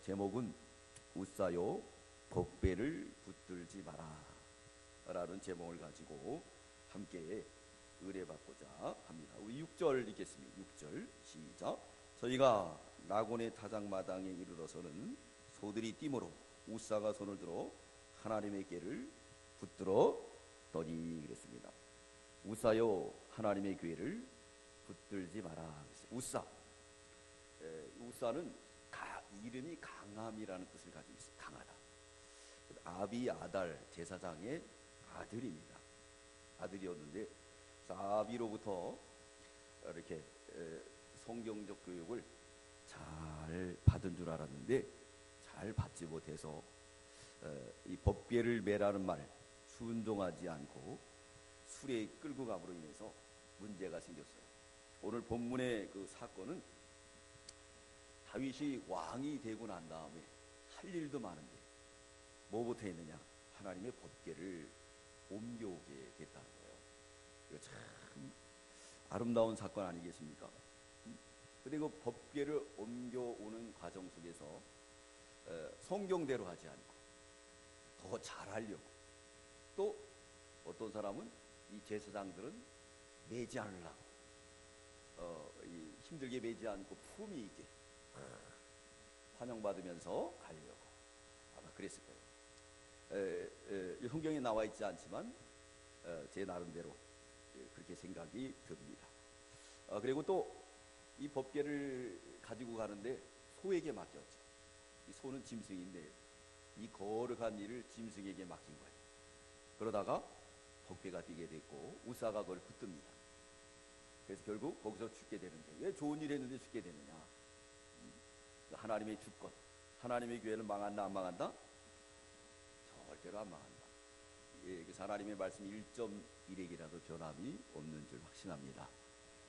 제목은 웃사요 법궤를 붙들지 마라 라는 제목을 가지고 함께 의뢰받고자 합니다. 우리 6절 읽겠습니다. 6절 시작. 저희가 나곤의 타작마당에 이르러서는 소들이 띠므로 웃사가 손을 들어 하나님의 궤를 붙들었더니 그랬습니다. 웃사요 하나님의 궤를 붙들지 마라. 웃사, 웃사는 이름이 강함이라는 뜻을 가지고 있습니다. 강하다. 아비 아달 제사장의 아들입니다. 아들이었는데 아비로부터 이렇게 성경적 교육을 잘 받은 줄 알았는데 잘 받지 못해서 이 법궤를 매라는 말 순종하지 않고 술에 끌고 감으로 인해서 문제가 생겼어요. 오늘 본문의 그 사건은 다윗이 왕이 되고 난 다음에 할 일도 많은데 뭐부터 했느냐? 하나님의 법궤를 옮겨오게 됐다는 거예요. 이거 참 아름다운 사건 아니겠습니까? 그리고 법궤를 옮겨오는 과정 속에서 성경대로 하지 않고 더 잘하려고, 또 어떤 사람은 이 제사장들은 매지 않으려고 힘들게 매지 않고 품위 있게 환영받으면서 가려고 아마 그랬을 거예요. 성경에 나와 있지 않지만 제 나름대로 그렇게 생각이 듭니다. 그리고 또 이 법궤를 가지고 가는데 소에게 맡겼죠. 이 소는 짐승인데 이 거룩한 일을 짐승에게 맡긴 거예요. 그러다가 법궤가 뛰게 됐고 웃사가 그걸 붙듭니다. 그래서 결국 거기서 죽게 되는데, 왜 좋은 일 했는데 죽게 되느냐? 하나님의 주권, 하나님의 교회는 망한다 안 망한다? 절대로 안 망한다. 그래서 하나님의 말씀 1.1핵이라도 변함이 없는 줄 확신합니다.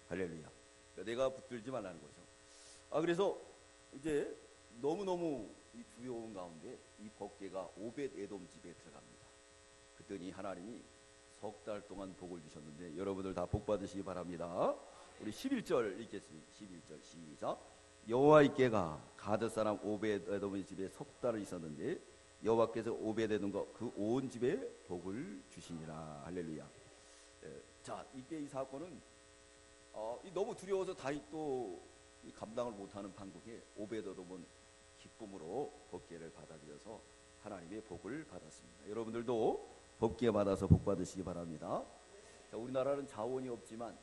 할렐루야. 내가 붙들지 말라는 거죠. 그래서 이제 너무너무 이 두려운 가운데 이 법궤가 오벳 에돔 집에 들어갑니다. 그랬더니 하나님이 석 달 동안 복을 주셨는데, 여러분들 다 복 받으시기 바랍니다. 우리 11절 읽겠습니다. 11절 시작. 여호와의 궤가 가드 사람 오벳 에돔의 집에 석 달을 있었는데 여호와께서 오벳 에돔과 그 온 집에 복을 주시니라. 할렐루야. 자, 이때 이 사건은 너무 두려워서 다윗도 감당을 못하는 판국에 오벳 에돔은 기쁨으로 법궤를 받아들여서 하나님의 복을 받았습니다. 여러분들도 법궤 받아서 복 받으시기 바랍니다. 자, 우리나라는 자원이 없지만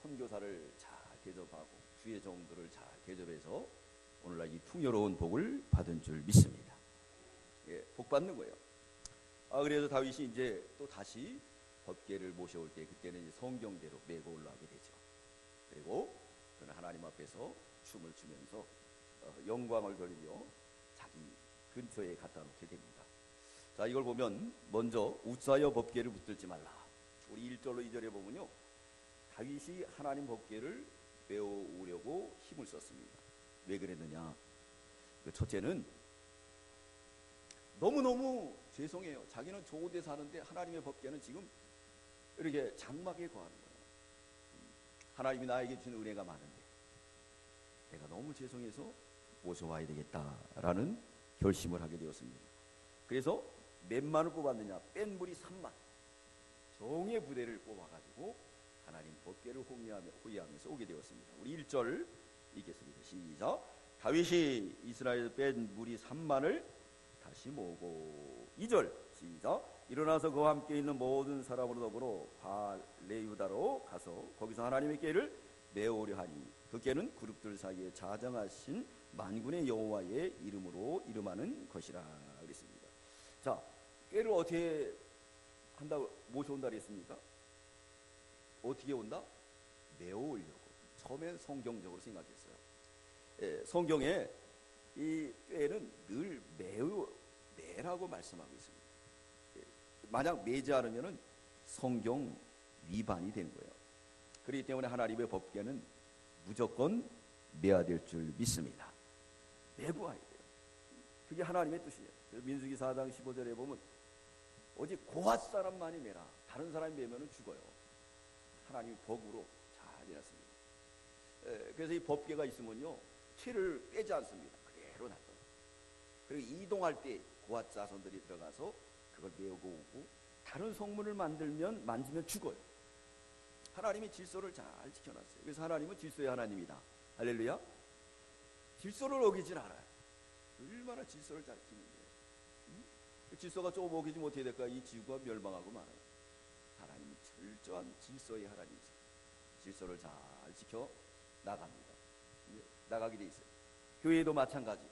선교사를 잘 대접하고 주의 종들을 잘 대접해서 오늘날 이 풍요로운 복을 받은 줄 믿습니다. 복 받는 거예요. 그래서 다윗이 이제 또 다시 법궤를 모셔올 때, 그때는 이제 성경대로 메고 올라가게 되죠. 그리고 그는 하나님 앞에서 춤을 추면서 영광을 돌리며 자기 근처에 갖다 놓게 됩니다. 자, 이걸 보면 먼저 웃사여 법궤를 붙들지 말라. 우리 1절로 2절에 보면요, 다윗이 하나님 법궤를 메어오려고 힘을 썼습니다. 왜 그랬느냐? 첫째는 너무너무 죄송해요. 자기는 좋은 데 사는데 하나님의 법궤는 지금 이렇게 장막에 거하는 거예요. 하나님이 나에게 주신 은혜가 많은데 내가 너무 죄송해서 모셔와야 되겠다라는 결심을 하게 되었습니다. 그래서 몇만을 뽑았느냐? 뺀 물이 3만. 정예 부대를 뽑아가지고 하나님 법궤를 호위하면서 오게 되었습니다. 우리 1절 읽겠습니다. 시작. 다윗이 이스라엘 뺀 무리 3만을 다시 모으고. 2절 시작. 일어나서 그와 함께 있는 모든 사람으로 더불어 발레유다로 가서 거기서 하나님의 궤를 메어오려 하니 그 궤는 그룹들 사이에 자정하신 만군의 여호와의 이름으로 이름하는 것이라 그랬습니다. 자, 궤를 어떻게 한다고 모셔온다 그랬습니까? 어떻게 온다? 메어오려고. 처음엔 성경적으로 생각했어요. 성경에 이 궤는 늘 매라고 말씀하고 있습니다. 만약 매지 않으면 성경 위반이 되는 거예요. 그렇기 때문에 하나님의 법궤는 무조건 매야 될 줄 믿습니다. 매고 와야 돼요. 그게 하나님의 뜻이에요. 민수기 4장 15절에 보면 오직 고핫 사람만이 매라. 다른 사람이 매면 죽어요. 하나님의 법으로 잘 해놨습니다. 그래서 이 법궤가 있으면요, 티를 빼지 않습니다. 그대로 놔둬요. 그리고 이동할 때 고앗 자손들이 들어가서 그걸 메우고 오고, 다른 성문을 만지면 죽어요. 하나님이 질서를 잘 지켜놨어요. 그래서 하나님은 질서의 하나님이다. 할렐루야. 질서를 어기질 않아요. 얼마나 질서를 잘 지키는데, 질서가 조금 어기지 못해 될까 이 지구가 멸망하고 말아요. 하나님은 철저한 질서의 하나님이세요. 질서를 잘 지켜 나갑니다. 나가게 돼 있어요. 교회도 마찬가지.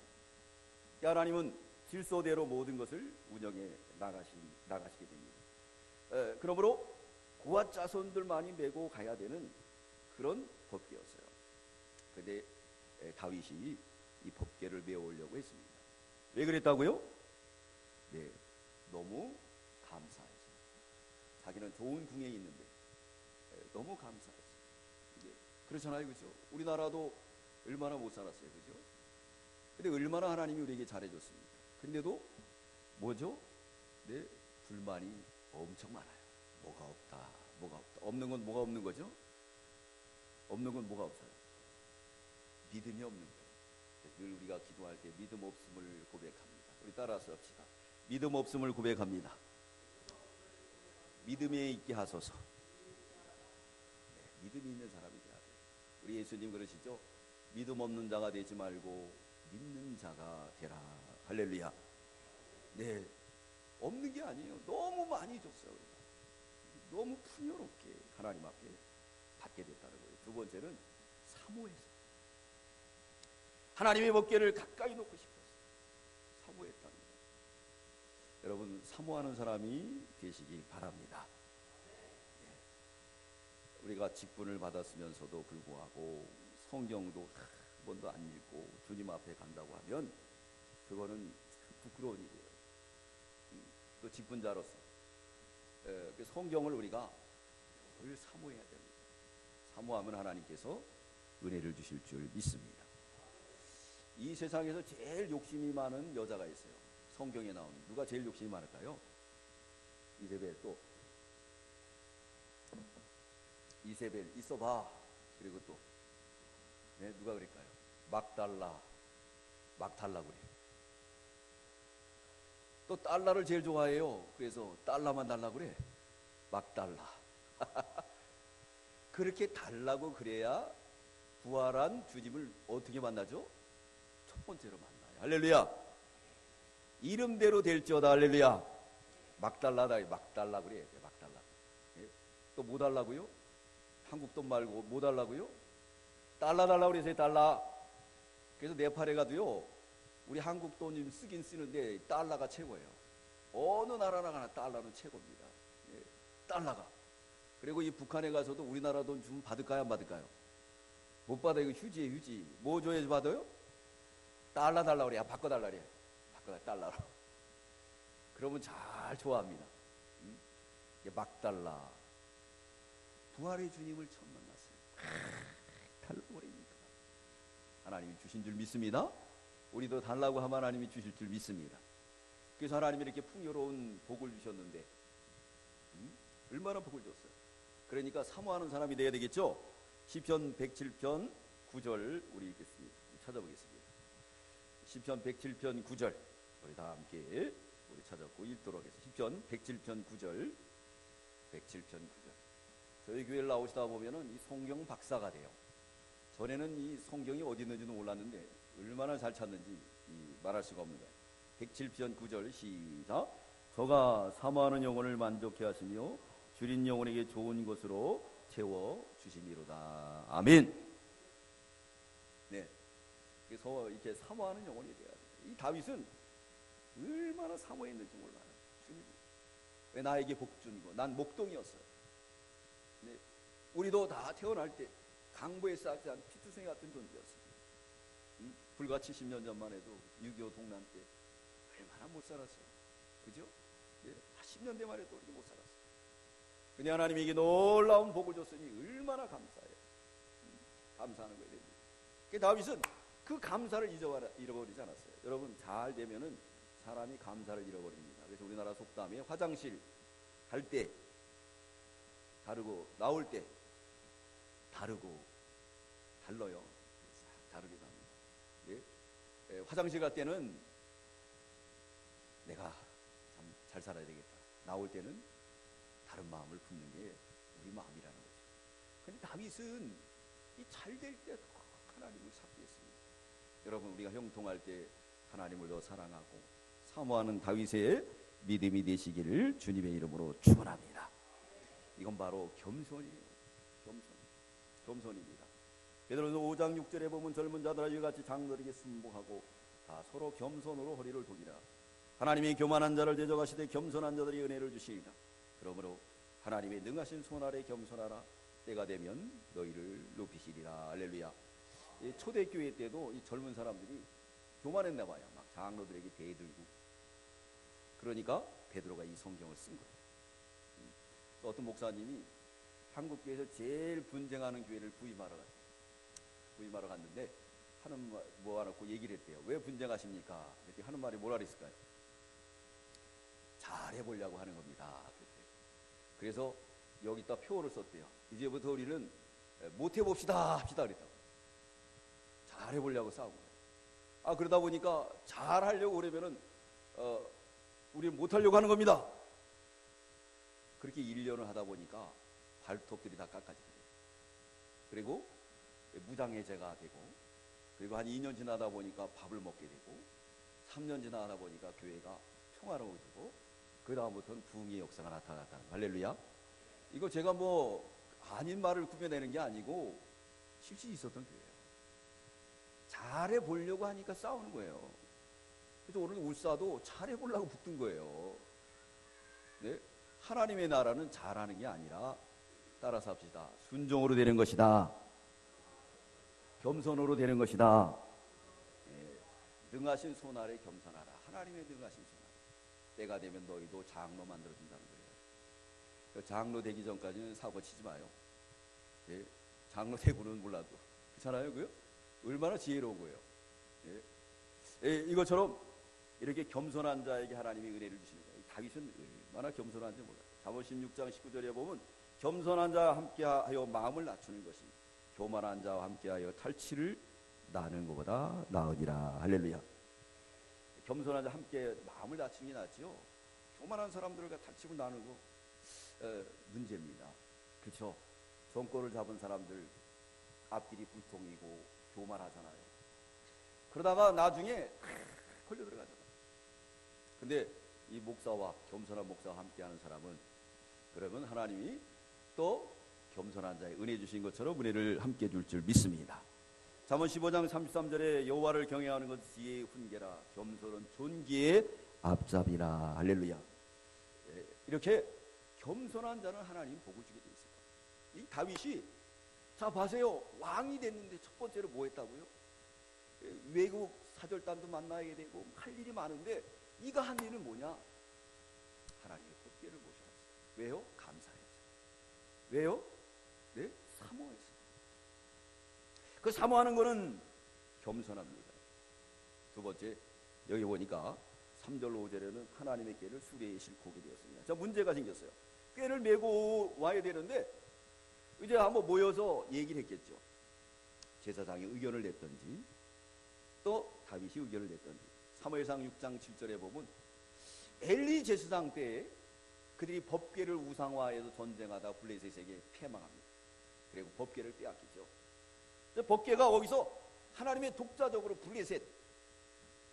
하나님은 질서대로 모든 것을 운영해 나가시게 됩니다. 그러므로 고앗 자손들만이 메고 가야 되는 그런 법궤였어요. 그런데 다윗이 이 법궤를 메우려고 했습니다. 왜 그랬다고요? 네, 너무 감사해서. 자기는 좋은 궁에 있는데 너무 감사해서. 그렇잖아요, 그죠? 우리나라도 얼마나 못 살았어요, 그죠? 근데 얼마나 하나님이 우리에게 잘해줬습니까? 근데도 뭐죠? 네, 불만이 엄청 많아요. 뭐가 없다. 없는 건 뭐가 없는 거죠? 없는 건 뭐가 없어요? 믿음이 없는 거예요. 늘 우리가 기도할 때 믿음 없음을 고백합니다. 우리 따라서 합시다. 믿음 없음을 고백합니다. 믿음에 있게 하소서. 네, 믿음이 있는 사람이 돼야 돼요. 우리 예수님 그러시죠? 믿음 없는 자가 되지 말고 믿는 자가 되라. 할렐루야. 네, 없는 게 아니에요. 너무 많이 줬어요. 우리가. 너무 풍요롭게 하나님 앞에 받게 됐다는 거예요. 두 번째는 사모해서. 하나님의 법궤를 가까이 놓고 싶었어요. 사모했다는 거예요. 여러분, 사모하는 사람이 되시기 바랍니다. 네. 우리가 직분을 받았으면서도 불구하고 성경도 한 번도 안 읽고 주님 앞에 간다고 하면 그거는 부끄러운 일이에요. 또 직분자로서 성경을 우리가 늘 사모해야 됩니다. 사모하면 하나님께서 은혜를 주실 줄 믿습니다. 이 세상에서 제일 욕심이 많은 여자가 있어요. 성경에 나오는. 누가 제일 욕심이 많을까요? 이세벨. 또 이세벨 있어봐. 그리고 또 네, 누가 그럴까요? 막달라 그래. 또 달러를 제일 좋아해요. 그래서 달러만 달라 그래. 막달라. 그렇게 달라고 그래야 부활한 주님을 어떻게 만나죠? 첫 번째로 만나요. 할렐루야. 이름대로 될지어다. 할렐루야. 막달라다. 막달라 그래. 막달라. 예? 또 뭐 달라고요? 한국 돈 말고 뭐 달라고요? 달러 달라고 그래서 달러. 그래서 네팔에 가도요, 우리 한국 돈 쓰긴 쓰는데 달러가 최고예요. 어느 나라나 가나 달러는 최고입니다. 예, 달러가. 그리고 이 북한에 가서도 우리나라 돈 좀 받을까요, 안 받을까요? 못 받아. 이거 휴지예요, 휴지. 뭐 줘야지 받아요? 달러 달라 그래. 바꿔달라 그래. 바꿔달라, 달러로. 그러면 잘 좋아합니다. 막달라. 부활의 주님을 처음 만났어요. 달라버립니다. 하나님이 주신 줄 믿습니다. 우리도 달라고 하면 하나님이 주실 줄 믿습니다. 그래서 하나님이 이렇게 풍요로운 복을 주셨는데 얼마나 복을 줬어요. 그러니까 사모하는 사람이 돼야 되겠죠. 시편 107편 9절 우리 읽겠습니다. 찾아보겠습니다. 시편 107편 9절 우리 다 함께 우리 찾았고 읽도록 하겠습니다. 시편 107편 9절 107편 9절. 저희 교회를 나오시다 보면은 이 성경 박사가 돼요. 전에는 이 성경이 어디 있는지도 몰랐는데 얼마나 잘 찾는지 말할 수가 없는 거예요. 107편 9절 시작. 저가 사모하는 영혼을 만족해 하시며 줄인 영혼에게 좋은 것으로 채워 주심이로다. 아멘. 네. 그래서 이렇게 사모하는 영혼이 돼야 돼요. 이 다윗은 얼마나 사모했는지 몰라요. 주님. 왜 나에게 복 준 거. 난 목동이었어요. 네. 우리도 다 태어날 때 강보에 쌓지 않은 피투성이 같은 존재였어요. 불과 70년 전만 해도 6.25 동란 때 얼마나 못 살았어요. 그죠? 예, 10년 대만 해도 우리 못 살았어요. 근데 하나님에게 놀라운 복을 줬으니 얼마나 감사해요. 감사하는 거예요. 그 다윗은 그 감사를 잃어버리지 않았어요. 여러분 잘 되면은 사람이 감사를 잃어버립니다. 그래서 우리나라 속담에 화장실 갈 때 다르고 나올 때 다르고 달라요. 다르기도 합니다. 예? 화장실 갈 때는 내가 참 잘 살아야 되겠다. 나올 때는 다른 마음을 품는 게 우리 마음이라는 거죠. 근데 다윗은 이 잘 될 때 하나님을 찾고 있습니다. 여러분, 우리가 형통할 때 하나님을 더 사랑하고 사모하는 다윗의 믿음이 되시기를 주님의 이름으로 축원합니다. 이건 바로 겸손이에요. 겸손입니다. 베드로서 5장 6절에 보면 젊은 자들아 이와 같이 장로에게 순복하고 다 서로 겸손으로 허리를 독이라. 하나님이 교만한 자를 대적하시되 겸손한 자들이 은혜를 주시리라. 그러므로 하나님의 능하신 손 아래 겸손하라. 때가 되면 너희를 높이시리라. 할렐루야. 초대교회 때도 이 젊은 사람들이 교만했나 봐요. 막 장로들에게 대들고. 그러니까 베드로가 이 성경을 쓴 거예요. 또 어떤 목사님이 한국 교회에서 제일 분쟁하는 교회를 구임하러 갔는데 하는 말 모아놓고 얘기를 했대요. 왜 분쟁하십니까? 그랬더니 하는 말이 뭐라 그랬을까요? 잘해보려고 하는 겁니다. 그래서 여기다 표어를 썼대요. 이제부터 우리는 못해봅시다 합시다 그랬다고. 잘해보려고 싸운 거예요. 그러다 보니까 잘하려고 그러면은 우리는 못하려고 하는 겁니다. 그렇게 1년을 하다 보니까 발톱들이 다 깎아지더래요. 그리고 무장해제가 되고, 그리고 한 2년 지나다 보니까 밥을 먹게 되고, 3년 지나다 보니까 교회가 평화로워지고, 그 다음부터는 부흥의 역사가 나타났다는 거예요. 할렐루야. 이거 제가 뭐 아닌 말을 꾸며내는 게 아니고 실제 있었던 교회예요. 잘해보려고 하니까 싸우는 거예요. 그래서 오늘 울사도 잘해보려고 붙은 거예요. 네? 하나님의 나라는 잘하는 게 아니라, 따라서 합시다, 순종으로 되는 것이다. 겸손으로 되는 것이다. 네. 능하신 손 아래 겸손하라. 하나님의 능하신 손 아래. 때가 되면 너희도 장로 만들어준다는 거예요. 장로 되기 전까지는 사고 치지 마요. 네. 장로 되고는 몰라도. 그렇잖아요, 그요? 얼마나 지혜로운 거예요. 네. 이것처럼 이렇게 겸손한 자에게 하나님이 은혜를 주시는 거예요. 다윗은 얼마나 겸손한지 몰라요. 잠언 16장 19절에 보면 겸손한 자와 함께하여 마음을 낮추는 것이 교만한 자와 함께하여 탈취를 나는 것보다 나으니라. 할렐루야. 겸손한 자와 함께 마음을 낮추는 게 낫지요. 교만한 사람들과 탈취를 나누는 거 문제입니다. 그렇죠? 정권을 잡은 사람들 앞길이 불통이고 교만하잖아요. 그러다가 나중에 걸려 들어가잖아요. 근데 이 목사와 겸손한 목사와 함께하는 사람은, 그러면 하나님이 또 겸손한 자에 은혜 주신 것처럼 은혜를 함께 줄 줄 믿습니다. 잠언 15장 33절에 여호와를 경외하는 것은 지혜의 훈계라. 겸손은 존귀의 앞잡이라. 할렐루야. 이렇게 겸손한 자는 하나님 복을 주게 돼 있어요. 이 다윗이, 자 봐세요, 왕이 됐는데 첫 번째로 뭐 했다고요? 외국 사절단도 만나야 되고 할 일이 많은데 이가 한 일은 뭐냐? 하나님의 법궤를 모셔왔어요. 왜요? 감사해서. 왜요? 네? 사모해서. 그 사모하는 거는 겸손합니다. 두 번째, 여기 보니까 3절 5절에는 하나님의 궤를 수레에 싣고 오게 되었습니다. 자, 문제가 생겼어요. 궤를 메고 와야 되는데 이제 한번 모여서 얘기를 했겠죠. 제사장이 의견을 냈던지 또 다윗이 의견을 냈던지. 사무엘상 6장 7절에 보면 엘리 제사장 때에 그들이 법궤를 우상화해서 전쟁하다 블레셋에게 패망합니다. 그리고 법궤를 빼앗기죠. 법궤가 거기서 하나님의 독자적으로 블레셋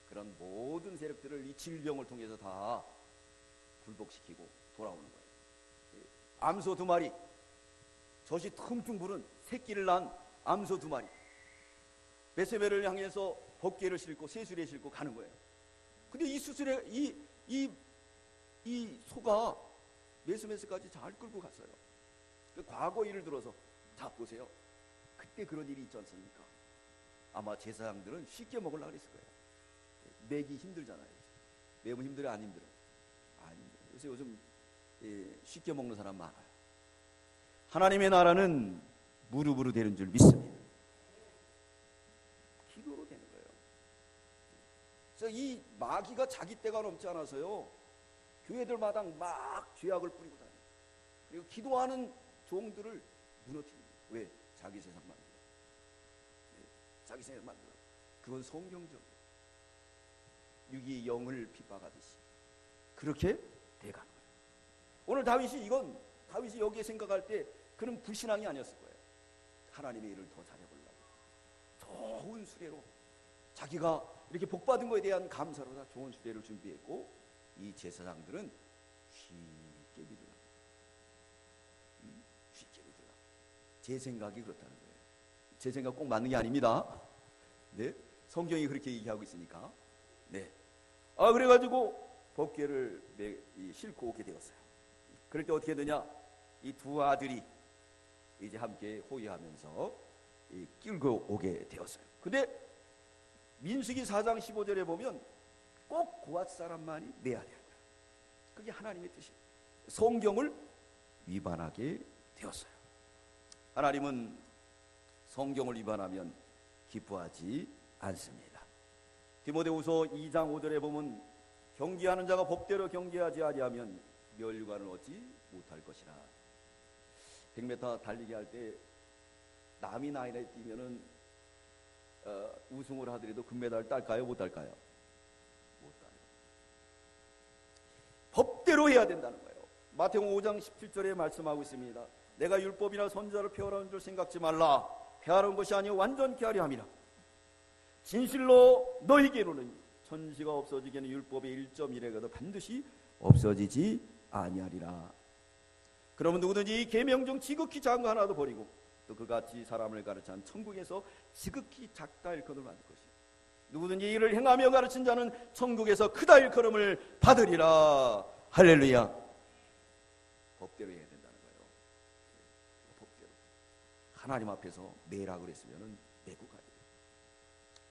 그런 모든 세력들을 이 질병을 통해서 다 굴복시키고 돌아오는 거예요. 암소 2마리, 젖이 퉁퉁 부른 새끼를 낳은 암소 2마리, 베세베를 향해서 법궤를 싣고 세수레에 싣고 가는 거예요. 근데 이 수술에 이 소가 메스메스까지 잘 끌고 갔어요. 그 과거 일을 들어서, 자 보세요, 그때 그런 일이 있지 않습니까? 아마 제사장들은 쉽게 먹으려고 그랬을 거예요. 매기 힘들잖아요. 매우 힘들어요, 안 힘들어요? 안 힘들어요. 그래서 요즘 쉽게 먹는 사람 많아요. 하나님의 나라는 무릎으로 되는 줄 믿습니다. 기도로 되는 거예요. 그래서 이 마귀가 자기 때가 넘지 않아서요, 교회들마다 막 죄악을 뿌리고 다녀요. 그리고 기도하는 종들을 무너뜨립니다. 왜? 자기 세상 만들어. 자기 세상 만들어. 그건 성경적. 육이 영을 핍박하듯이 그렇게 돼가는 거예요. 오늘 다윗이 여기에 생각할 때 그는 불신앙이 아니었을 거예요. 하나님의 일을 더 잘해보려고 좋은 수레로 자기가 이렇게 복받은 것에 대한 감사로 다 좋은 수레를 준비했고, 이 제사장들은 쉽게 믿으라. 쉽게 믿으라. 제 생각이 그렇다는 거예요. 제 생각 꼭 맞는 게 아닙니다. 네, 성경이 그렇게 얘기하고 있으니까. 네. 그래가지고 법궤를 싣고 오게 되었어요. 그럴 때 어떻게 되냐? 이 두 아들이 이제 함께 호위하면서 끌고 오게 되었어요. 근데 민수기 4장 15절에 보면 꼭 고앗 사람만이 내야 되는 거예요. 그게 하나님의 뜻이에요. 성경을 위반하게 되었어요. 하나님은 성경을 위반하면 기뻐하지 않습니다. 디모데후서 2장 5절에 보면 경계하는 자가 법대로 경계하지 아니하면 멸류관을 얻지 못할 것이라. 100m 달리기 할 때 남이 나이에 뛰면은 우승을 하더라도 금메달 딸까요? 못 딸까요? 못 따요. 법대로 해야 된다는 거예요. 마태복음 5장 17절에 말씀하고 있습니다. 내가 율법이나 선지자를 폐하라는 줄 생각지 말라. 폐하는 것이 아니요 완전케 하려 함이라. 진실로 너희에게 이르노니 천지가 없어지기에는 율법의 1.1회가도 반드시 없어지지 아니하리라. 그러면 누구든지 이 계명 중 지극히 작은 거 하나도 버리고 또 그같이 사람을 가르치는 천국에서 지극히 작다 일컬음을 받을 것이요 누구든지 이를 행하며 가르친 자는 천국에서 크다 일컬음을 받으리라. 할렐루야. 법대로 해야 된다는 거예요. 법대로. 하나님 앞에서 매라 그랬으면 매고 가야 돼요.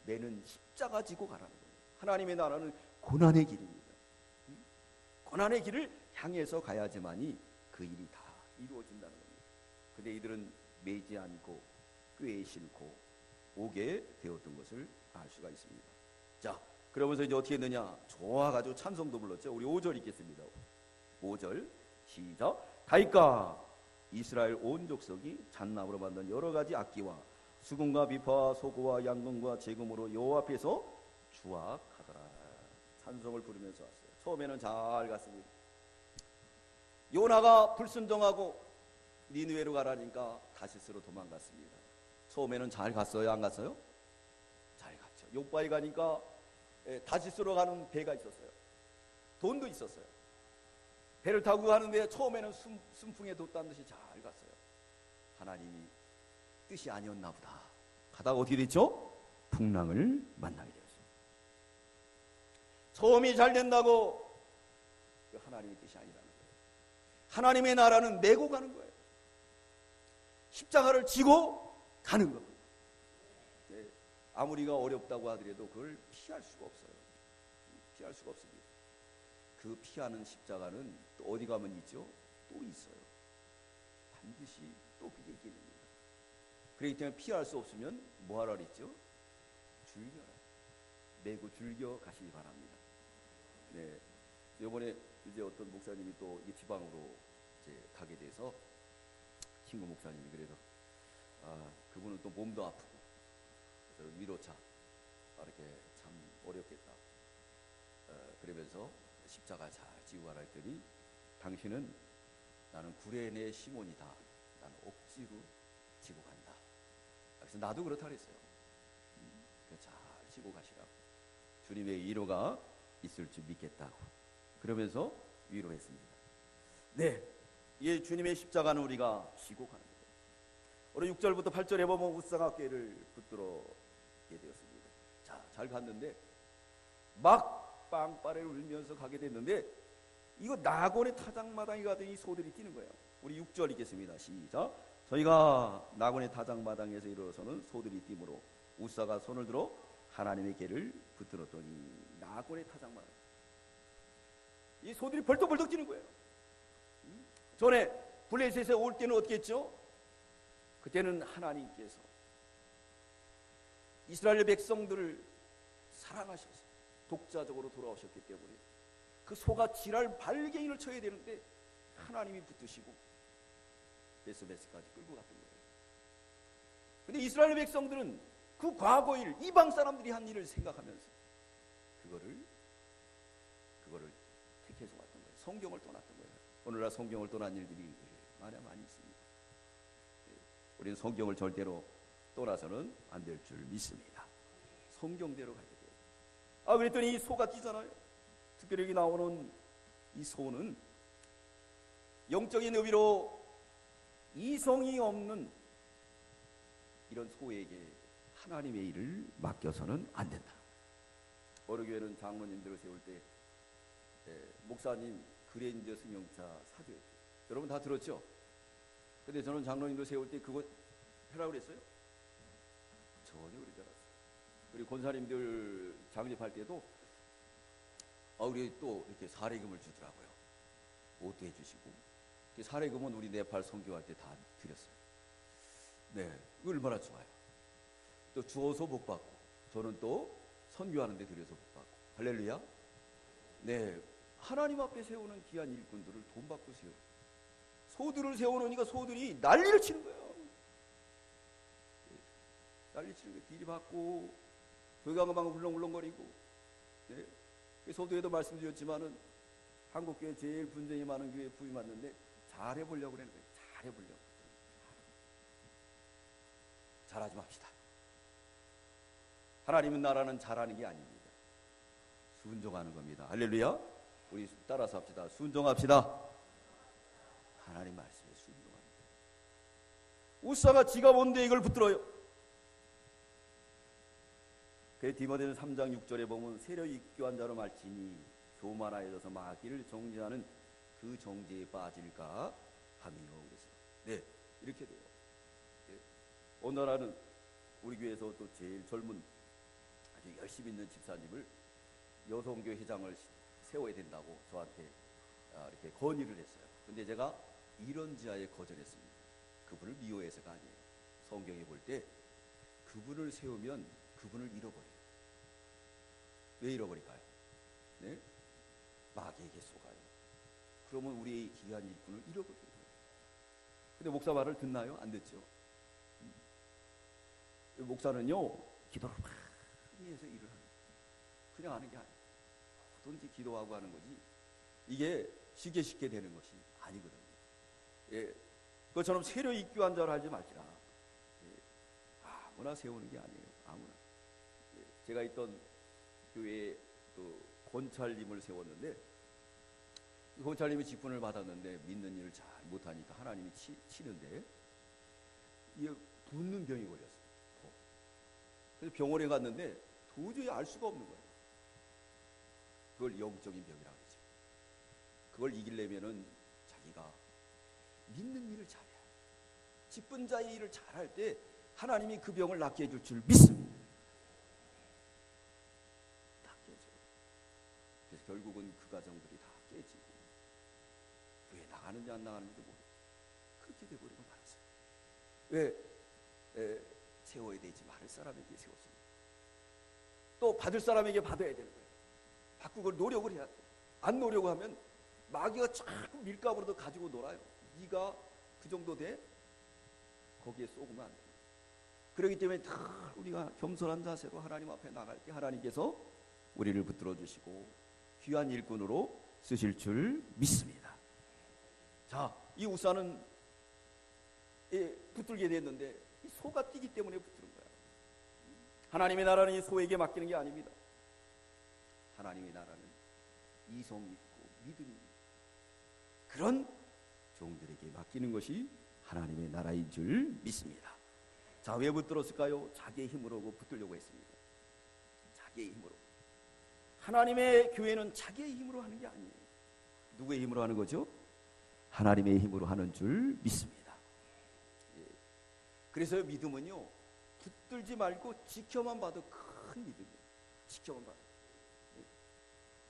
매는 십자가 지고 가라는 거예요. 하나님의 나라는 고난의 길입니다. 고난의 길을 향해서 가야지만이 그 일이 다 이루어진다는 겁니다. 근데 이들은 매지 않고 꾀에 싣고 오게 되었던 것을 알 수가 있습니다. 자, 그러면서 이제 어떻게 했느냐? 좋아가지고 찬송도 불렀죠. 우리 5절 읽겠습니다. 5절 시작. 가이까 이스라엘 온 족속이 잣나무로 만든 여러 가지 악기와 수금과 비파와 소고와 양금과 제금으로 여호와 앞에서 주악하더라. 찬송을 부르면서 왔어요. 처음에는 잘 갔습니다. 요나가 불순종하고 니느웨로 가라니까 다시스로 도망갔습니다. 처음에는 잘 갔어요? 안 갔어요? 잘 갔죠. 요바에 가니까 다시스로 가는 배가 있었어요. 돈도 있었어요. 배를 타고 가는데 처음에는 순풍에 돛단 듯이 잘 갔어요. 하나님이 뜻이 아니었나 보다. 가다가 어떻게 됐죠? 풍랑을 만나게 되었습니다. 처음이 잘 된다고 하나님의 뜻이 아니라는 거예요. 하나님의 나라는 메고 가는 거예요. 십자가를 지고 가는 겁니다. 네, 아무리가 어렵다고 하더라도 그걸 피할 수가 없어요. 피할 수가 없습니다. 그 피하는 십자가는 또 어디 가면 있죠? 또 있어요. 반드시 또 그게 있게 됩니다. 그렇기 때문에 피할 수 없으면 뭐하라 그랬죠? 즐겨라. 메고 즐겨 가시기 바랍니다. 네, 이번에 이제 어떤 목사님이 또 이 지방으로 이제 가게 돼서 친구 목사님이 그래서 그분은 또 몸도 아프고 그래서 위로차 이렇게 참 어렵겠다. 그러면서 십자가 잘 지고 가라 했더니 당신은 나는 구레네 시몬이다. 나는 억지로 지고 간다. 그래서 나도 그렇다 그랬어요. 잘 지고 가시라고. 주님의 위로가 있을 줄 믿겠다고. 그러면서 위로했습니다. 네, 이 주님의 십자가는 우리가 지고 가는 거예요. 오늘 6절부터 8절에 보면 우상학계를 붙들어게 되었습니다. 자, 잘 갔는데 막 빵빠레를 울면서 가게 됐는데 이거 나곤의 타작마당에 가더니 소들이 뛰는 거예요. 우리 6절 읽겠습니다. 시작. 저희가 나곤의 타작마당에서 이르러서는 소들이 뛰므로 우사가 손을 들어 하나님의 궤를 붙들었더니 나곤의 타작마당. 이 소들이 벌떡벌떡 뛰는 거예요. 전에 블레셋에 올 때는 어떻게 했죠? 그때는 하나님께서 이스라엘 백성들을 사랑하셔서 독자적으로 돌아오셨기 때문에 그 소가 지랄 발갱이를 쳐야 되는데 하나님이 붙드시고 베스베스까지 끌고 갔던 거예요. 근데 이스라엘 백성들은 그 과거 일, 이방 사람들이 한 일을 생각하면서 그거를 계속 왔던 거예요. 성경을 떠났던 거예요. 오늘날 성경을 떠난 일들이 많이 있습니다. 우리는 성경을 절대로 떠나서는 안 될 줄 믿습니다. 성경대로 가야 돼요. 그랬더니 이 소가 뛰잖아요. 특별히 여기 나오는 이 소는 영적인 의미로 이성이 없는 이런 소에게 하나님의 일을 맡겨서는 안 된다. 어느 교회는 장로님들을 세울 때 목사님 그랜저 승용차 사줘야 돼요. 여러분 다 들었죠? 근데 저는 장로님들 세울 때 그거 해라고 그랬어요? 전혀 그러지 않았어요. 그리고 권사님들 장립할 때도 우리 또 이렇게 사례금을 주더라고요. 옷도 해주시고. 사례금은 우리 네팔 선교할 때 다 드렸어요. 네, 얼마나 좋아요. 또 주어서 복 받고, 저는 또 선교하는데 드려서 복 받고. 할렐루야. 네, 하나님 앞에 세우는 귀한 일꾼들을 돈 받고 세워요. 소들을 세워놓으니까 소들이 난리를 치는 거예요. 난리 치는 거예요. 비리 받고 교회강만 훌렁훌렁거리고. 네. 소도에도 말씀드렸지만은 한국교회 제일 분쟁이 많은 교회에 부임 왔는데 잘해보려고 그러는 거예요. 잘해보려고. 잘하지 맙시다. 하나님은 나라는 잘하는 게 아닙니다. 순종하는 겁니다. 할렐루야. 우리 따라서 합시다. 순종합시다. 하나님 말씀에 순종합니다. 우사가 지가 뭔데 이걸 붙들어요. 디모데전 3장 6절에 보면 세력 익교한 자로 말지니 교만하여져서 마귀를 정죄하는 그 정죄에 빠질까 하며 그래서 네 이렇게 돼요. 네. 오늘날은 우리 교회에서 또 제일 젊은 아주 열심히 있는 집사님을 여성교 회장을 세워야 된다고 저한테 이렇게 건의를 했어요. 근데 제가 이런 지하에 거절했습니다. 그분을 미워해서가 아니에요. 성경에 볼 때 그분을 세우면 그분을 잃어버려요. 왜 잃어버릴까요? 네? 마귀에게 속아요. 그러면 우리의 귀한 일꾼을 잃어버려요. 근데 목사 말을 듣나요? 안 듣죠? 목사는요 기도를 많이 해서 일을 합니다. 그냥 하는 게 아니에요. 뭐든지 기도하고 하는 거지 이게 쉽게 되는 것이 아니거든요. 예, 그것처럼 세력 익교한 자를 하지 말지라. 예, 아무나 세우는 게 아니에요. 아무나. 예, 제가 있던 교회에 또 권찰님을 세웠는데 권찰님이 직분을 받았는데 믿는 일을 잘 못하니까 하나님이 치는데 이게 붓는 병이 걸렸어요. 그래서 병원에 갔는데 도저히 알 수가 없는 거예요. 그걸 영적인 병이라고 그러죠. 그걸 이기려면은 자기가 믿는 일을 잘해야 해요. 직분자의 일을 잘할 때 하나님이 그 병을 낫게 해줄 줄 믿습니다. 다 깨져요. 그래서 결국은 그 가정들이 다 깨지고 왜 나가는지 안 나가는지도 모르고 그렇게 돼버리고 말았어요. 왜? 세워야 되지 말을 사람에게 세웠습니다. 또 받을 사람에게 받아야 되는 거예요. 바꾸고 노력을 해야 돼요. 안 노려고 하면 마귀가 자꾸 밀가루도 가지고 놀아요. 네가 그 정도 돼? 거기에 쏘으면 안 돼요. 그렇기 때문에 다 우리가 겸손한 자세로 하나님 앞에 나갈 때 하나님께서 우리를 붙들어 주시고 귀한 일꾼으로 쓰실 줄 믿습니다. 자, 이 우사는 붙들게 됐는데 이 소가 뛰기 때문에 붙드는 거야. 하나님의 나라는 이 소에게 맡기는 게 아닙니다. 하나님의 나라는 이성 있고 믿음이 있고 그런 종들에게 맡기는 것이 하나님의 나라인 줄 믿습니다. 자, 왜 붙들었을까요? 자기의 힘으로 붙들려고 했습니다. 자기의 힘으로. 하나님의 교회는 자기의 힘으로 하는 게 아니에요. 누구의 힘으로 하는 거죠? 하나님의 힘으로 하는 줄 믿습니다. 예. 그래서 믿음은요, 붙들지 말고 지켜만 봐도 큰 믿음이에요. 지켜만 봐도.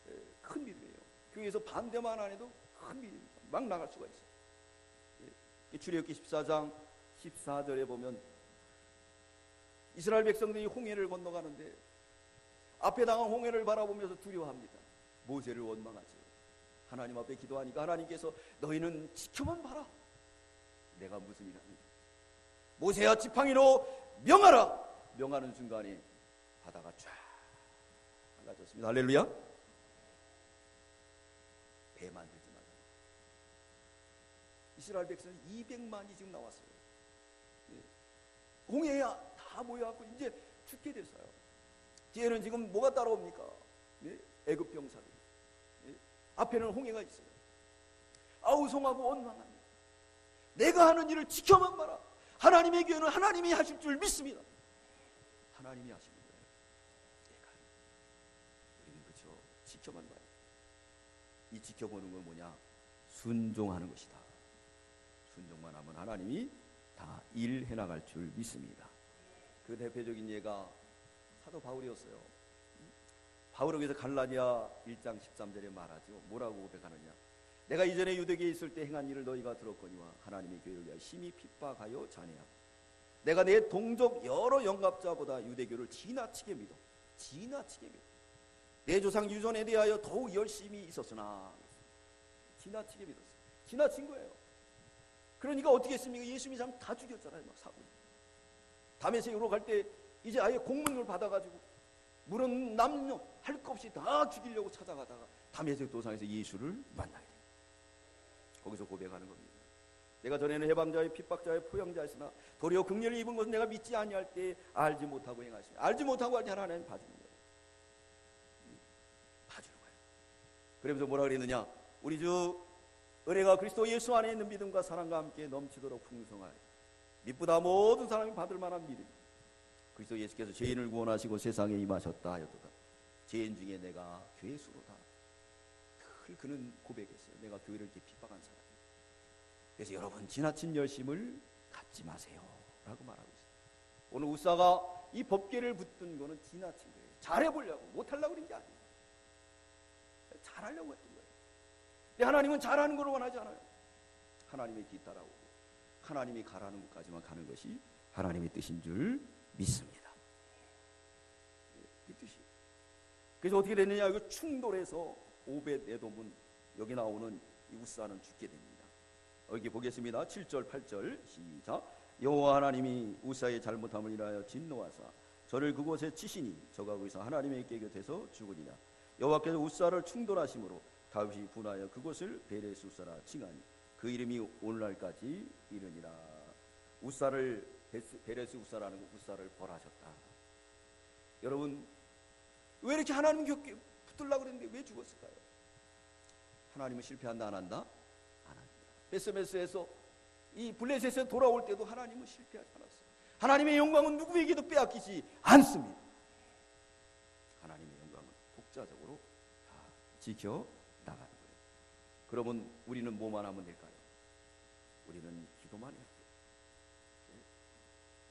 예. 큰 믿음이에요. 교회에서 반대만 안 해도 큰 믿음입니다. 막 나갈 수가 있어요. 예. 출애굽기 14장 14절에 보면 이스라엘 백성들이 홍해를 건너가는데 앞에 당한 홍해를 바라보면서 두려워합니다. 모세를 원망하죠. 하나님 앞에 기도하니까 하나님께서 너희는 지켜만 봐라. 내가 무슨 일 하는지. 모세야 지팡이로 명하라. 명하는 순간에 바다가 쫙 갈라졌습니다. 할렐루야. 배 만들지 말라. 이스라엘 백성은 200만이 지금 나왔어요. 홍해에 다 모여갖고 이제 죽게 됐어요. 뒤에는 지금 뭐가 따라옵니까? 애굽 병사들. 앞에는 홍해가 있어요. 아우성하고 원망합니다. 내가 하는 일을 지켜만 봐라. 하나님의 교회는 하나님이 하실 줄 믿습니다. 하나님이 하시는 거예요. 내가 우리는 그렇죠. 지켜만 봐요. 이 지켜보는 건 뭐냐? 순종하는 것이다. 순종만 하면 하나님이 다 일해 나갈 줄 믿습니다. 그 대표적인 예가 사도 바울이었어요. 바울은 그래서 갈라디아 1장 13절에 말하죠. 뭐라고 고백하느냐? 내가 이전에 유대교에 있을 때 행한 일을 너희가 들었거니와 하나님의 교회를 위하여 심히 핍박하여 잔해하고 내가 내 동족 여러 영갑자보다 유대교를 지나치게 믿어 내 조상 유전에 대하여 더욱 열심히 있었으나 지나치게 믿었어요. 지나친 거예요. 그러니까 어떻게 했습니까? 예수님이 참 다 죽였잖아요. 막 사고. 다메섹으로 갈 때 이제 아예 공문을 받아가지고 물은 남녀 할 것 없이 다 죽이려고 찾아가다가 다메섹 도상에서 예수를 만나게 돼요. 거기서 고백하는 겁니다. 내가 전에는 해방자의 핍박자의 포형자였으나 도리어 긍휼을 입은 것은 내가 믿지 아니할 때 알지 못하고 행하시니 알지 못하고 할 때 하나님 봐주는 거예요. 봐주는 거예요. 그러면서 뭐라 그랬느냐? 우리 주 은혜가 그리스도 예수 안에 있는 믿음과 사랑과 함께 넘치도록 풍성하여 믿보다 모든 사람이 받을 만한 믿음. 그리스도 예수께서 죄인을 구원하시고 세상에 임하셨다 하였도다. 죄인 중에 내가 괴수로다. 늘 그는 고백했어요. 내가 교회를 이렇게 핍박한 사람이에요. 그래서 여러분 지나친 열심을 갖지 마세요 라고 말하고 있어요. 오늘 우사가 이 법궤를 붙든 거는 지나친 거예요. 잘해보려고 못하려고 그런 게 아니에요. 잘하려고 했던 거예요. 근데 하나님은 잘하는 걸 원하지 않아요. 하나님의 뒤따라오고 하나님이 가라는 곳까지만 가는 것이 하나님의 뜻인 줄 믿습니다. 이 뜻이. 그래서 어떻게 됐느냐? 이거 충돌해서 오벳 에돔은 여기 나오는 이 우사는 죽게 됩니다. 여기 보겠습니다. 7절 8절 시작. 여호와 하나님이 우사의 잘못함을 인하여 진노하사 저를 그곳에 치시니 저가 거기서 하나님의 곁에서 죽으리라. 여호와께서 우사를 충돌하심으로 다윗이 분하여 그곳을 베레스 우사라 칭하니 그 이름이 오늘날까지 이르니라. 우사를 베레스 우사라는 거 우사를 벌하셨다. 여러분 왜 이렇게 하나님 곁에 붙으려고 그랬는데 왜 죽었을까요? 하나님은 실패한다 안 한다? 안 한다. 베스메스에서 이 블레셋에서 돌아올 때도 하나님은 실패하지 않았어요. 하나님의 영광은 누구에게도 빼앗기지 않습니다. 하나님의 영광은 독자적으로 다 지켜 나가는 거예요. 그러면 우리는 뭐만 하면 될까요? 우리는 기도만 해야 돼요.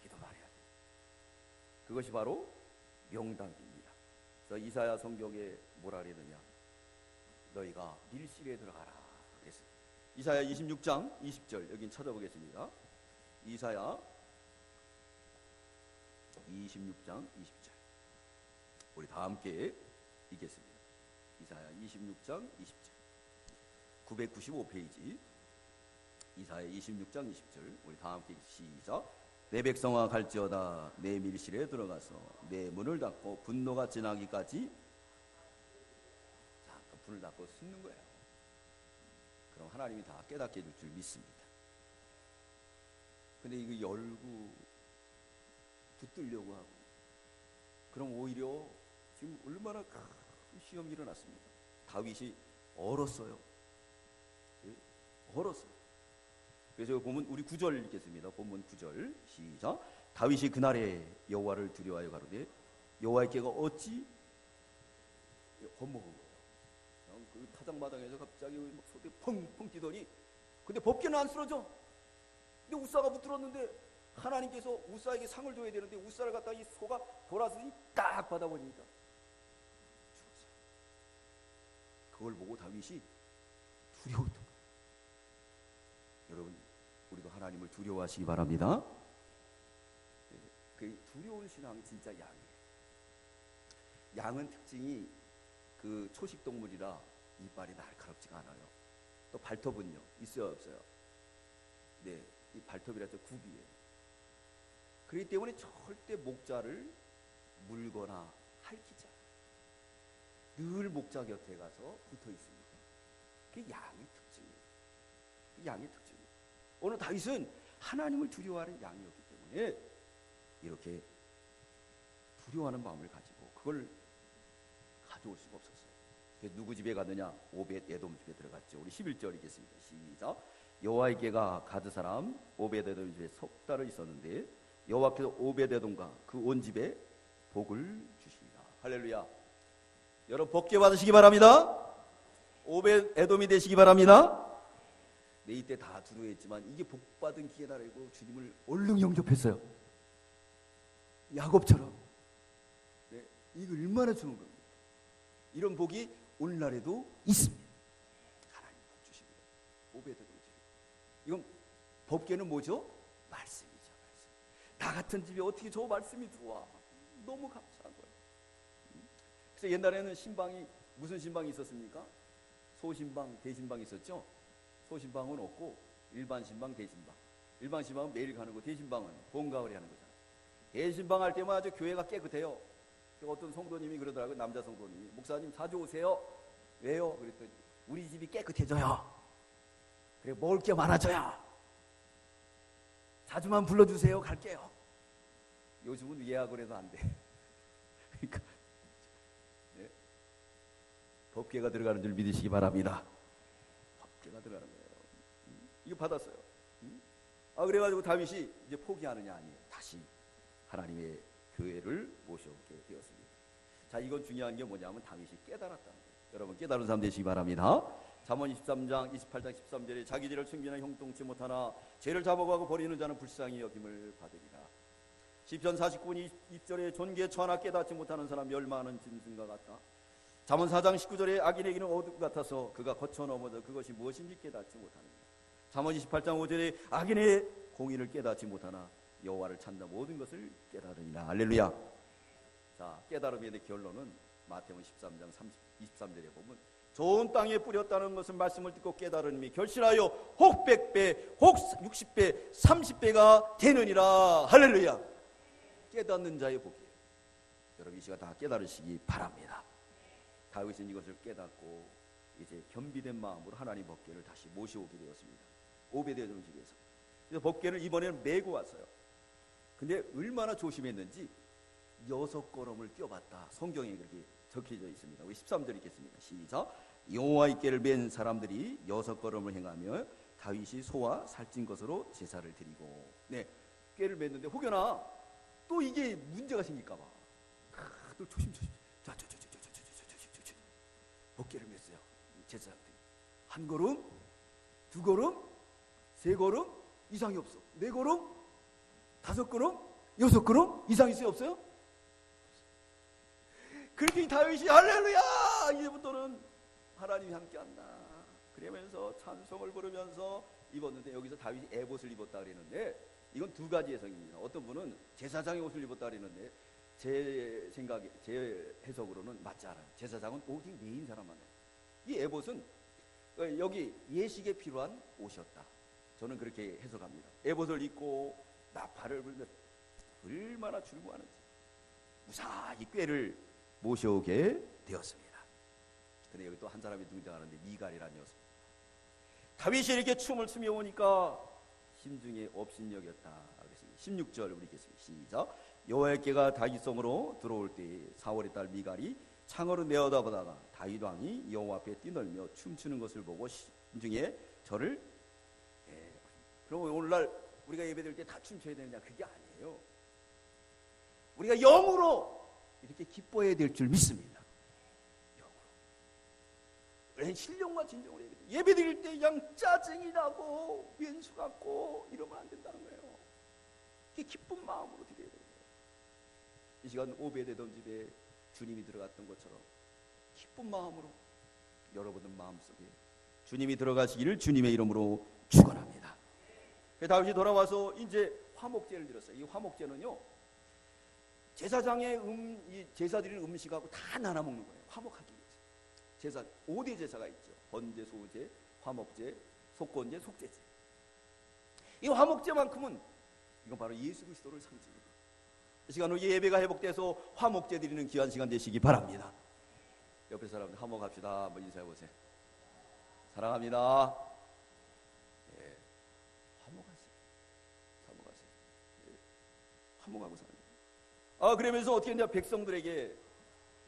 기도만 해야 돼요. 그것이 바로 명당입니다. 그래서 이사야 성경에 뭐라 그러느냐? 너희가 밀실에 들어가라 그랬어요. 이사야 26장 20절 여긴 찾아보겠습니다. 이사야 26장 20절 우리 다 함께 읽겠습니다. 이사야 26장 20절 995페이지 이사야 26장 20절 우리 다 함께 시작. 내 백성아 갈지어다 내 밀실에 들어가서 내 문을 닫고 분노가 지나기까지 불을 닫고 숨는 거예요. 그럼 하나님이 다 깨닫게 해줄 줄 믿습니다. 근데 이거 열고 붙들려고 하고 그럼 오히려 지금 얼마나 큰 시험이 일어났습니다. 다윗이 얼었어요. 얼었어요. 그래서 보면 우리 9절 읽겠습니다. 본문 9절 시작. 다윗이 그날에 여호와를 두려워하여 가로되 여호와께가 어찌 겁먹은 거예요. 그 타작마당에서 갑자기 막 소리 펑펑 뛰더니 근데 법궤는 안 쓰러져. 근데 우사가 붙들었는데 하나님께서 우사에게 상을 줘야 되는데 우사를 갖다가 이 소가 돌아서니 딱 받아버리니까 죽었어요. 그걸 보고 다윗이 두려웠던 거예요. 여러분 우리도 하나님을 두려워하시기 바랍니다. 그 두려운 신앙이 진짜 양이에요. 양은 특징이 그 초식동물이라 이빨이 날카롭지가 않아요. 또 발톱은요 있어요 없어요? 네, 이 발톱이라서 굽이에요. 그렇기 때문에 절대 목자를 물거나 핥히지 않아요. 늘 목자 곁에 가서 붙어 있습니다. 그게 양의 특징이에요. 양의 특징이에요. 오늘 다윗은 하나님을 두려워하는 양이었기 때문에 이렇게 두려워하는 마음을 가지고 그걸 가져올 수가 없었어요. 누구 집에 가느냐? 오벳 에돔 집에 들어갔죠. 우리 11절 읽겠습니다. 시작. 여호와의 궤가 가드 사람 오벳 에돔 집에 석 달을 있었는데 여호와께서 오벳 에돔과 그 온 집에 복을 주시니라. 할렐루야. 여러분 복게 받으시기 바랍니다. 오벳 에돔이 되시기 바랍니다. 네, 이때 다 두려워했지만 이게 복받은 기회다 라고 주님을 얼른 영접했어요. 야곱처럼. 네, 이거 얼마나 좋은 겁니다. 이런 복이 오늘날에도 있습니다. 하나님 복 주십니다. 오벳 에돔 집에. 이건 법궤는 뭐죠? 말씀이죠. 말씀. 나 같은 집에 어떻게 저 말씀이 들어와? 너무 감사한 거예요. 그래서 옛날에는 신방이 무슨 신방이 있었습니까? 소신방, 대신방이 있었죠. 소신방은 없고 일반 신방, 대신방. 일반 신방은 매일 가는 거, 대신방은 봄가을에 하는 거잖아요. 대신방 할 때만 아주 교회가 깨끗해요. 어떤 성도님이 그러더라고요. 남자 성도님이 목사님 자주 오세요. 왜요? 그랬더니 우리 집이 깨끗해져요. 그래 먹을 게 많아져요. 자주만 불러주세요. 갈게요. 요즘은 예약을 해도 안 돼. 그러니까 네. 법궤가 들어가는 줄 믿으시기 바랍니다. 법궤가 들어가는 거예요. 이거 받았어요. 그래가지고 다윗이 이제 포기하느냐 아니에요. 다시 하나님의 교회를 모셔오게 되었습니다. 자, 이건 중요한 게 뭐냐면 다윗이 깨달았다는 거예요. 여러분 깨달은 사람 되시기 바랍니다. 잠언 23장 28장 13절에 자기 죄를 숨기나 형통치 못하나 죄를 잡아가고 버리는 자는 불쌍히 여김을 받으리라. 시편 49편 2절에 존귀의 천하 깨닫지 못하는 사람 멸망하는 짐승과 같다. 잠언 4장 19절에 악인에게는 어둠 같아서 그가 거쳐 넘어져 그것이 무엇인지 깨닫지 못하느냐. 잠언 28장 5절에 악인의 공의를 깨닫지 못하나 여호와를 찾는 모든 것을 깨달으리라. 할렐루야. 자, 깨달음의 결론은 마태복음 13장 23절에 보면 좋은 땅에 뿌렸다는 것은 말씀을 듣고 깨달은 이미 결실하여 혹 100배, 혹 60배, 30배가 되느니라. 할렐루야. 깨닫는 자의 복이에요. 여러분 이 시간 다 깨달으시기 바랍니다. 다윗은 이것을 깨닫고 이제 겸비된 마음으로 하나님 법궤를 다시 모셔오게 되었습니다. 오베데돔 집에서. 그래서 법궤를 이번에는 메고 왔어요. 근데 얼마나 조심했는지 6걸음을 껴봤다. 성경에 그렇게 적혀져 있습니다. 우리 13절 읽겠습니다. 시작. 여호와의 궤를 맨 사람들이 6걸음을 행하며 다윗이 소와 살찐 것으로 제사를 드리고. 네, 궤를 맸는데 혹여나 또 이게 문제가 생길까봐 또 조심조심. 법궤를 맸어요. 제사장들이 한 걸음, 2걸음, 3걸음 이상이 없어. 4걸음, 5걸음, 6걸음 이상이 있어요? 없어요? 그렇게 다윗이 할렐루야 이제부터는 하나님이 함께한다 그러면서 찬송을 부르면서 입었는데, 여기서 다윗이 에봇을 입었다 그랬는데 이건 두 가지 해석입니다. 어떤 분은 제사장의 옷을 입었다 그랬는데 제 생각에, 제 해석으로는 맞지 않아요. 제사장은 오직 메인 사람만 해요. 이 에봇은 여기 예식에 필요한 옷이었다. 저는 그렇게 해석합니다. 에봇을 입고 나팔을 불며 얼마나 즐거워하는지 무사히 꾀를 모셔오게 되었습니다. 근데 여기 또 한 사람이 등장하는데 미갈이라는 여성. 다윗이 이렇게 춤을 추며 오니까 심중에 업신여겼다. 16절 우리 읽겠습니다. 시작. 여호와의 궤가 다윗성으로 들어올 때 사월의 딸 미갈이 창으로 내어다보다가 다윗 왕이 여호와 앞에 뛰놀며 춤추는 것을 보고 심중에 저를 그럼 오늘날 우리가 예배드릴 때 다 춤춰야 되느냐? 그게 아니에요. 우리가 영으로 이렇게 기뻐해야 될 줄 믿습니다. 영으로. 신령과 진정으로 예배드릴 때 그냥 짜증이 나고 왼수 같고 이러면 안 된다는 거예요. 이게 기쁜 마음으로 드려야 돼요. 이 시간 오베데돔 집에 주님이 들어갔던 것처럼 기쁜 마음으로 여러분들 마음속에 주님이 들어가시기를 주님의 이름으로 축원합니다. 다윗이 돌아와서 이제 화목제를 드렸어요. 이 화목제는요, 제사장의 이 제사 드리는 음식하고 다 나눠 먹는 거예요. 화목하기 위해서. 제사 5대 제사가 있죠. 번제, 소제, 화목제, 속건제, 속제제. 이 화목제만큼은 이건 바로 예수 그리스도를 상징합니다. 이 시간 후 예배가 회복돼서 화목제 드리는 귀한 시간 되시기 바랍니다. 옆에 사람들 화목합시다. 한번 인사해 보세요. 사랑합니다. 예, 화목하세요. 화목하세요. 예, 화목하고 사는. 그러면서 어떻게 했냐? 백성들에게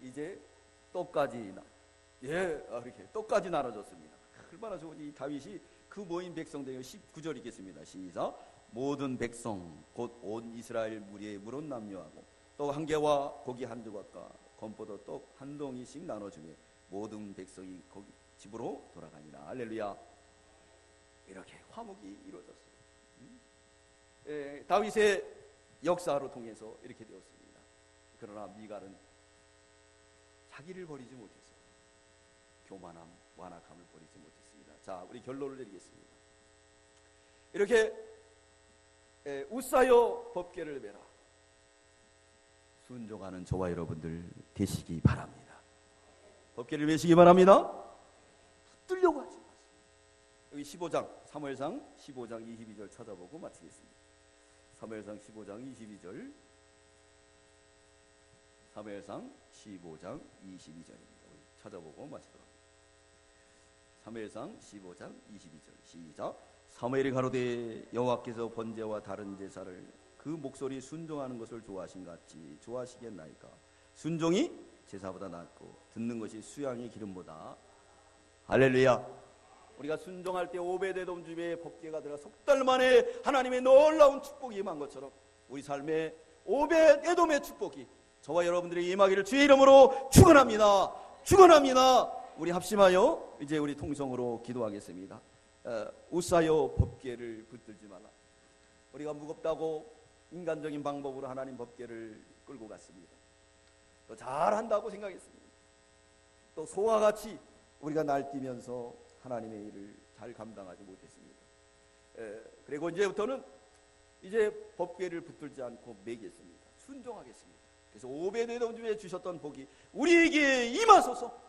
이제 떡까지 이렇게 떡까지 나눠줬습니다. 얼마나 좋은지. 이 다윗이 그 모인 백성들에게 19절 읽겠습니다. 시작. 모든 백성 곧 온 이스라엘 무리의 물은 남녀하고 떡 한 개와 고기 한 조각과 건포도 떡 한 덩이씩 나눠주며 모든 백성이 거기 집으로 돌아가니라. 할렐루야. 이렇게 화목이 이루어졌어요. 다윗의 역사로 통해서 이렇게 되었습니다. 그러나 미갈은 자기를 버리지 못했어요. 교만함, 완악함을 버리지 못했습니다. 자, 우리 결론을 내리겠습니다. 이렇게 웃사여 법궤를 메라. 순종하는 저와 여러분들 되시기 바랍니다. 법궤를 메시기 바랍니다. 붙들려고 하지 마세요. 여기 15장, 사무엘상 15장 22절 찾아보고 마치겠습니다. 사무엘상 15장 22절. 사무엘상 15장 22절입니다. 찾아보고 마치도록 합니다. 사무엘상 15장 22절 시작. 사무엘이 가로되 여호와께서 번제와 다른 제사를 그 목소리 순종하는 것을 좋아하신 같이 좋아하시겠나이까. 순종이 제사보다 낫고 듣는 것이 수양의 기름보다. 할렐루야. 우리가 순종할 때 오베데돔 집에 법궤가 들어가 석 달 만에 하나님의 놀라운 축복이 임한 것처럼 우리 삶에 오베데돔의 축복이 저와 여러분들의 임하기를 주의 이름으로 축원합니다. 축원합니다. 우리 합심하여 이제 우리 통성으로 기도하겠습니다. 웃사여 법궤를 붙들지 말라. 우리가 무겁다고 인간적인 방법으로 하나님 법궤를 끌고 갔습니다. 또 잘한다고 생각했습니다. 또 소와 같이 우리가 날뛰면서 하나님의 일을 잘 감당하지 못했습니다. 그리고 이제부터는 이제 법궤를 붙들지 않고 매겠습니다. 순종하겠습니다. 그래서 오베데돔 집에 주셨던 복이 우리에게 임하소서.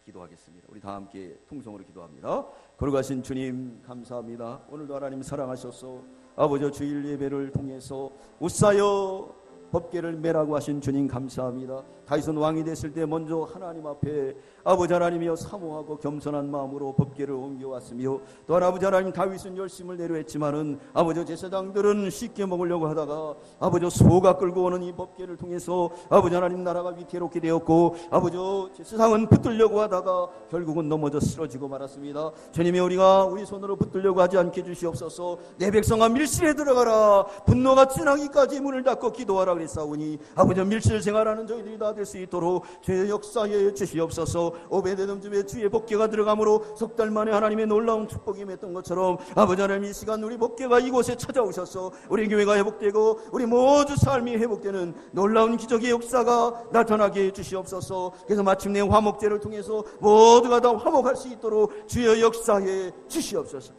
기도하겠습니다. 우리 다 함께 통성으로 기도합니다. 거룩하신 주님 감사합니다. 오늘도 하나님 사랑하셔서 아버지 주일 예배를 통해서 웃사여 법궤를 매라고 하신 주님 감사합니다. 다윗은 왕이 됐을 때 먼저 하나님 앞에 아버지 하나님이여 사모하고 겸손한 마음으로 법궤를 옮겨왔으며, 또한 아버지 하나님 다윗은 열심을 내려했지만은 아버지 제사장들은 쉽게 먹으려고 하다가 아버지 소가 끌고 오는 이 법궤를 통해서 아버지 하나님 나라가 위태롭게 되었고, 아버지 제사장은 붙들려고 하다가 결국은 넘어져 쓰러지고 말았습니다. 주님이 우리가 우리 손으로 붙들려고 하지 않게 주시옵소서. 내 백성아 밀실에 들어가라. 분노가 지나기까지 문을 닫고 기도하라 그랬사오니 아버지 밀실 생활하는 저희들이 다 될 수 있도록 주의 역사에 주시옵소서. 오베데돔 집에 주의 법궤가 들어감으로 석 달 만에 하나님의 놀라운 축복이 맺던 것처럼 아버지 하나님 이 시간 우리 법궤가 이곳에 찾아오셔서 우리 교회가 회복되고 우리 모두 삶이 회복되는 놀라운 기적의 역사가 나타나게 해주시옵소서. 그래서 마침내 화목제를 통해서 모두가 다 화목할 수 있도록 주의 역사에 주시옵소서.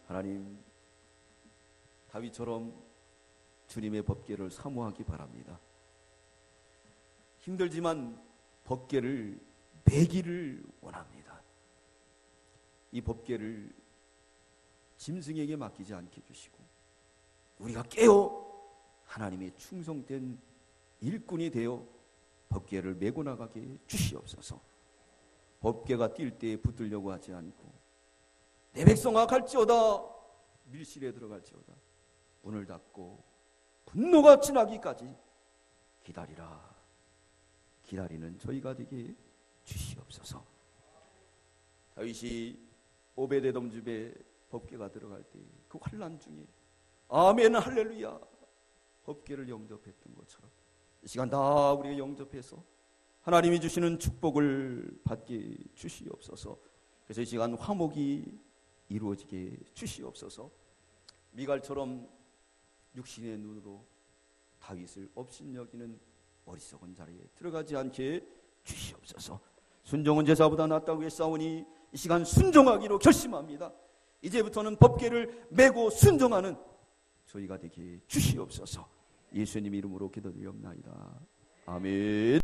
하나님, 다윗처럼 주님의 법궤를 사모하기 바랍니다. 힘들지만 법궤를 매기를 원합니다. 이 법궤를 짐승에게 맡기지 않게 해주시고 우리가 깨어 하나님의 충성된 일꾼이 되어 법궤를 메고 나가게 주시옵소서. 법궤가 뛸 때 붙들려고 하지 않고 내 백성아 갈지어다 밀실에 들어갈지어다 문을 닫고 분노가 지나기까지 기다리라. 기다리는 저희가 되게 주시옵소서. 다윗이 오베데돔 집에 법궤가 들어갈 때 그 환난 중에 아멘 할렐루야 법궤를 영접했던 것처럼 이 시간 다 우리가 영접해서 하나님이 주시는 축복을 받게 주시옵소서. 그래서 이 시간 화목이 이루어지게 주시옵소서. 미갈처럼 육신의 눈으로 다윗을 업신여기는 어리석은 자리에 들어가지 않게 주시옵소서. 순종은 제사보다 낫다고 했사오니 이 시간 순종하기로 결심합니다. 이제부터는 법궤를 메고 순종하는 저희가 되게 주시옵소서. 예수님 이름으로 기도드리옵나이다. 아멘.